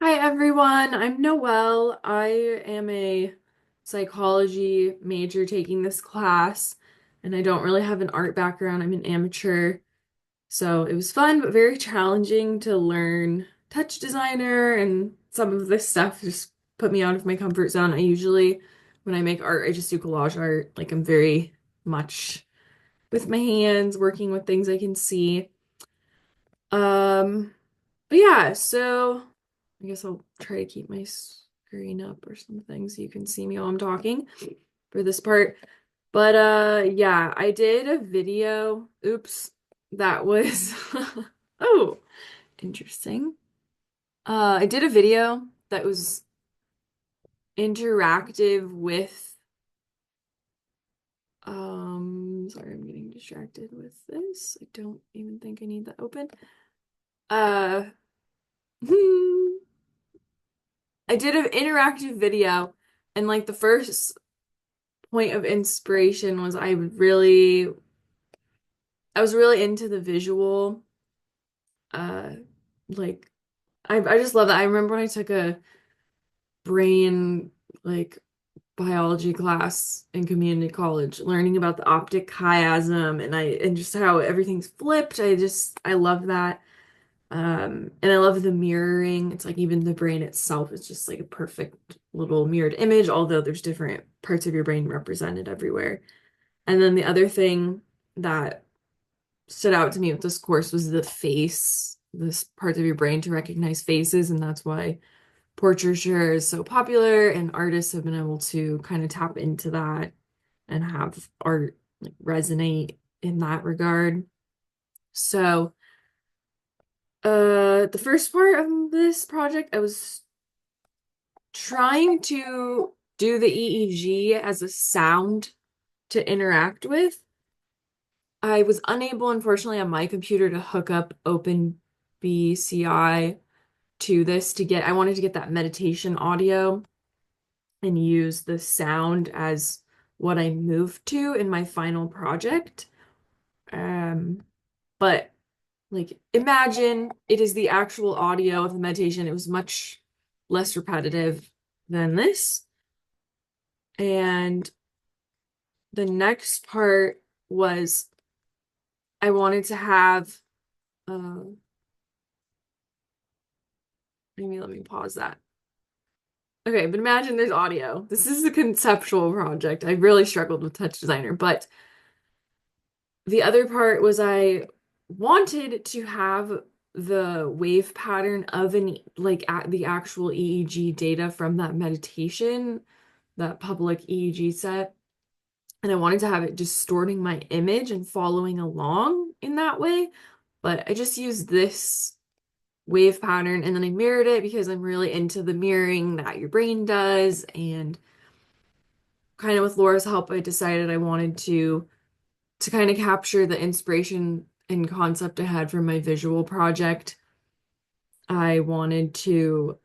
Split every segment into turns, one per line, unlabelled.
Hi everyone, I'm Noelle. I am a psychology major taking this class, and I don't really have an art background. I'm an amateur, so it was fun but very challenging to learn touch designer, and some of this stuff just put me out of my comfort zone. I usually, when I make art, I just do collage art. Like I'm very much with my hands, working with things I can see. Um, but yeah, so I guess I'll try to keep my screen up or something so you can see me while I'm talking for this part. But yeah, I did a video. Oops, that was oh, interesting. I did a video that was interactive with sorry, I'm getting distracted with this. I don't even think I need that open. Uh I did an interactive video, and like the first point of inspiration was I was really into the visual uh like I just love that. I remember when I took a brain like biology class in community college, learning about the optic chiasm and just how everything's flipped. I love that. And I love the mirroring. It's like even the brain itself is just like a perfect little mirrored image, although there's different parts of your brain represented everywhere. And then the other thing that stood out to me with this course was the face, this part of your brain to recognize faces, and that's why portraiture is so popular, and artists have been able to kind of tap into that and have art like resonate in that regard. So the first part of this project, I was trying to do the EEG as a sound to interact with. I was unable, unfortunately, on my computer to hook up OpenBCI to this I wanted to get that meditation audio and use the sound as what I moved to in my final project. Um, but like imagine it is the actual audio of the meditation. It was much less repetitive than this. And the next part was I wanted to have maybe let me pause that. Okay, but imagine there's audio. This is a conceptual project. I really struggled with Touch Designer, but the other part was I wanted to have the wave pattern of the actual EEG data from that meditation, that public EEG set, and I wanted to have it distorting my image and following along in that way. But I just used this wave pattern and then I mirrored it because I'm really into the mirroring that your brain does. And kind of with Laura's help, I decided I wanted to kind of capture the inspiration and concept I had from my visual project. I wanted to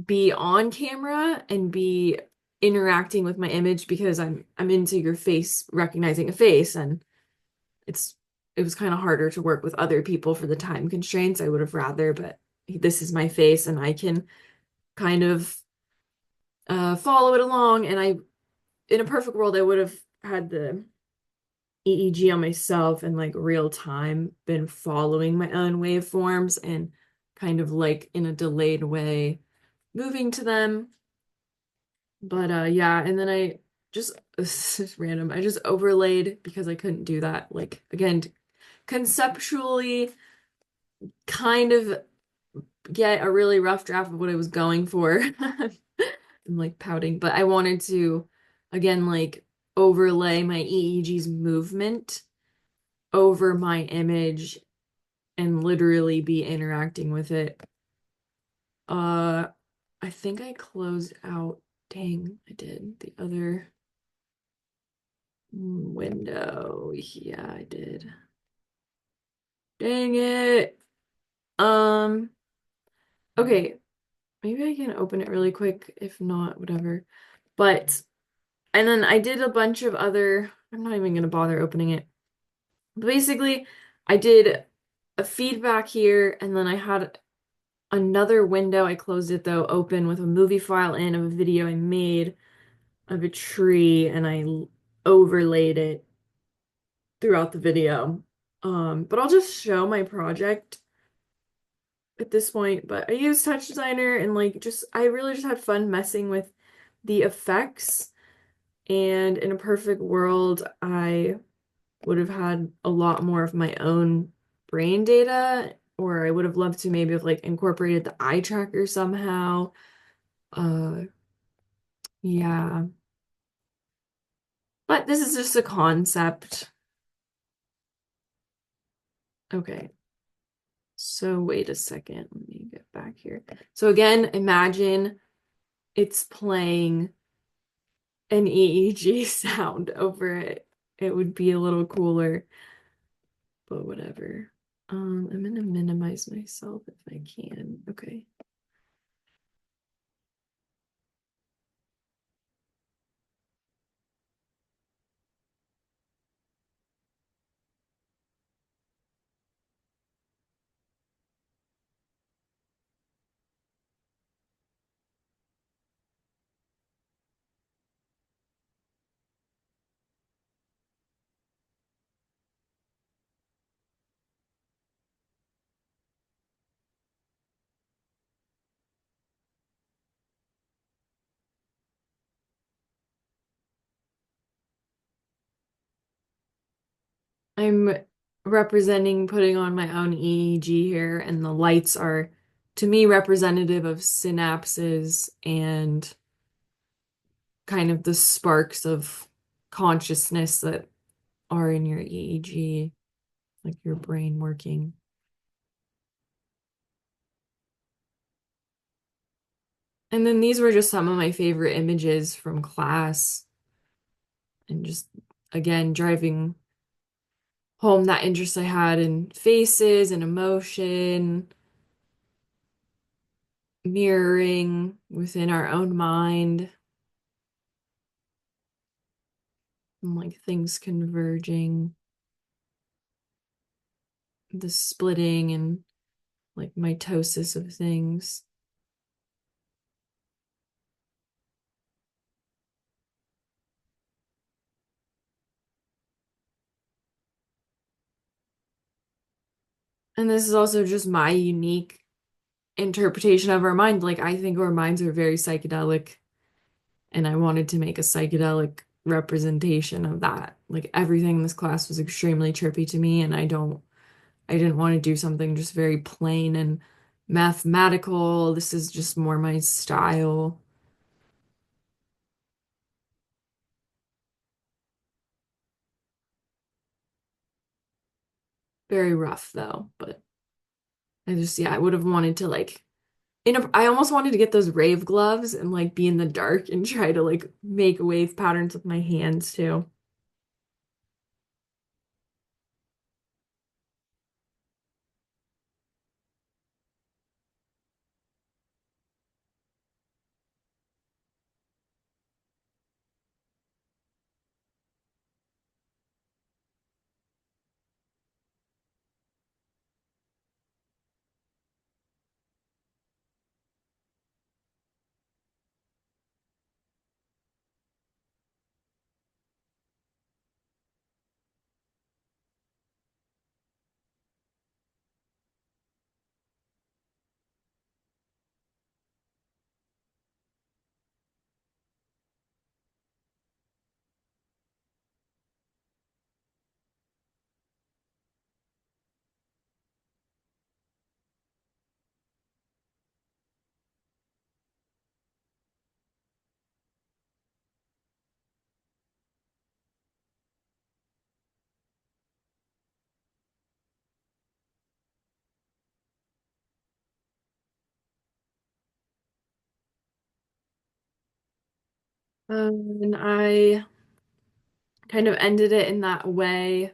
be on camera and be interacting with my image because I'm into your face, recognizing a face, and it's it was kind of harder to work with other people for the time constraints. I would have rather, but this is my face and I can kind of follow it along. And in a perfect world, I would have had the EEG on myself and like real time been following my own waveforms and kind of like in a delayed way moving to them. But yeah, and then I just this is random. I just overlaid because I couldn't do that. Like again, conceptually kind of get a really rough draft of what I was going for. I'm like pouting, but I wanted to again like overlay my EEG's movement over my image and literally be interacting with it. Uh, I think I closed out. Dang, I did the other window. Yeah, I did. Dang it. Um, okay, maybe I can open it really quick. If not, whatever. But, and then I did a bunch of other, I'm not even gonna bother opening it. But basically, I did a feedback here, and then I had another window, I closed it though, open with a movie file in of a video I made of a tree and overlaid it throughout the video. But I'll just show my project at this point. But I used Touch Designer and like just I really just had fun messing with the effects. And in a perfect world, I would have had a lot more of my own brain data, or I would have loved to maybe have like incorporated the eye tracker somehow. Uh, yeah. But this is just a concept. Okay. So wait a second. Let me get back here. So again, imagine it's playing an EEG sound over it. It would be a little cooler, but whatever. I'm gonna minimize myself if I can. Okay. I'm representing putting on my own EEG here, and the lights are, to me, representative of synapses and kind of the sparks of consciousness that are in your EEG, like your brain working. And then these were just some of my favorite images from class, and just again driving home that interest I had in faces and emotion, mirroring within our own mind, and like things converging, the splitting and like mitosis of things. And this is also just my unique interpretation of our mind. Like, I think our minds are very psychedelic, and I wanted to make a psychedelic representation of that. Like, everything in this class was extremely trippy to me, and I didn't want to do something just very plain and mathematical. This is just more my style. Very rough though, but yeah, I would have wanted to like I almost wanted to get those rave gloves and like be in the dark and try to like make wave patterns with my hands too. And I kind of ended it in that way.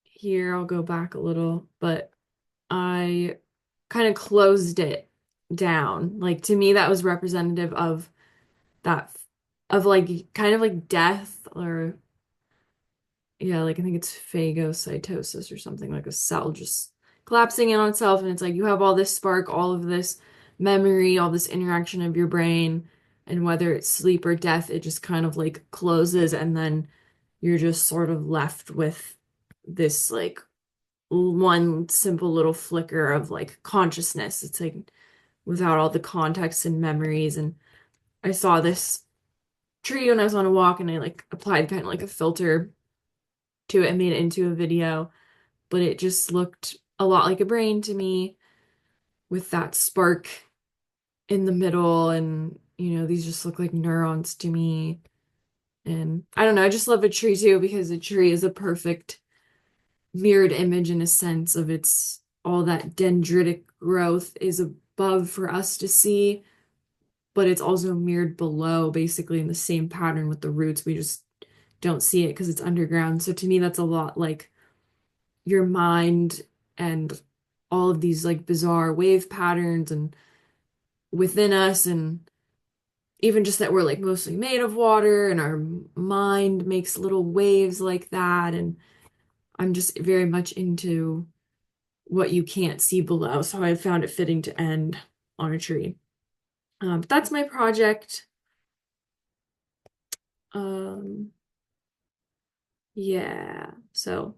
Here, I'll go back a little, but I kind of closed it down. Like to me, that was representative of that, of like kind of like death or yeah, like I think it's phagocytosis or something like a cell just collapsing in on itself, and it's like you have all this spark, all of this memory, all this interaction of your brain, and whether it's sleep or death, it just kind of like closes, and then you're just sort of left with this like one simple little flicker of like consciousness. It's like without all the context and memories. And I saw this tree when I was on a walk, and I like applied kind of like a filter to it and made it into a video, but it just looked a lot like a brain to me with that spark in the middle. And, these just look like neurons to me. And I don't know, I just love a tree too because a tree is a perfect mirrored image in a sense of its all that dendritic growth is above for us to see, but it's also mirrored below, basically in the same pattern with the roots. We just don't see it because it's underground. So to me, that's a lot like your mind and all of these like bizarre wave patterns and within us, and even just that we're like mostly made of water and our mind makes little waves like that. And I'm just very much into what you can't see below. So I found it fitting to end on a tree. But that's my project. Um, yeah. So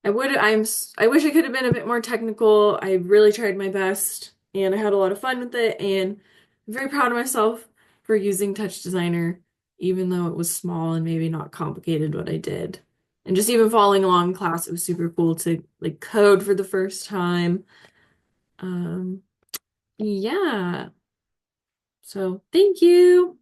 I wish I could have been a bit more technical. I really tried my best and I had a lot of fun with it, and I'm very proud of myself for using Touch Designer, even though it was small and maybe not complicated what I did. And just even following along in class, it was super cool to like code for the first time. Um, yeah. So thank you.